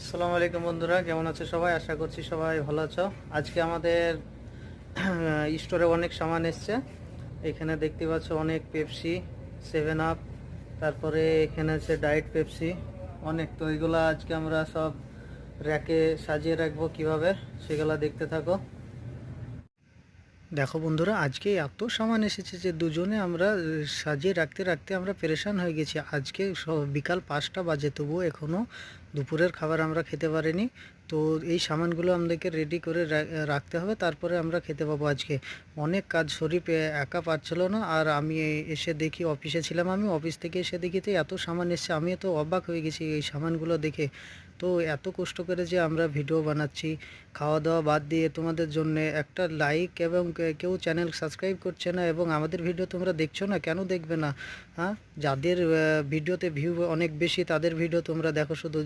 আসসালামু আলাইকুম বন্ধুরা, কেমন আছো সবাই? আশা করছি সবাই ভালো আছো। আজকে আমাদের স্টোরে অনেক সামান এসছে। এখানে দেখতে পাচ্ছ অনেক পেপসি, 7 আপ, তারপরে এখানে আছে ডায়েট পেপসি অনেক। তো এগুলো আজকে আমরা সব র্যাকে সাজিয়ে রাখবো কিভাবে, সেগুলো দেখতে থাকো। দেখো বন্ধুরা, আজকে এত সামান এসেছে যে দুজনে আমরা সাজিয়ে রাখতে রাখতে আমরা পেরেশান হয়ে গেছি। আজকে বিকাল 5টা বাজে, তবুও এখনও দুপুরের খাবার আমরা খেতে পারিনি। তো এই সামানগুলো আমাদেরকে রেডি করে রাখতে হবে, তারপরে আমরা খেতে পাবো। আজকে অনেক কাজ, শরীফ একা পারছিল না। আর আমি এসে দেখি, অফিসে ছিলাম, আমি অফিস থেকে এসে দেখি তো এত সামান এসছে, আমি তো অবাক হয়ে গেছি এই সামানগুলো দেখে। তো এত কষ্ট করে যে আমরা ভিডিও বানাচ্ছি খাওয়া দাওয়া বাদ দিয়ে তোমাদের জন্য, একটা লাইক এবং কেউ চ্যানেল সাবস্ক্রাইব করছে না, এবং আমাদের ভিডিও তোমরা দেখছো না, কেন দেখবে না? হ্যাঁ, যাদের ভিডিওতে ভিউ অনেক বেশি তাদের ভিডিও তোমরা দেখো শুধু।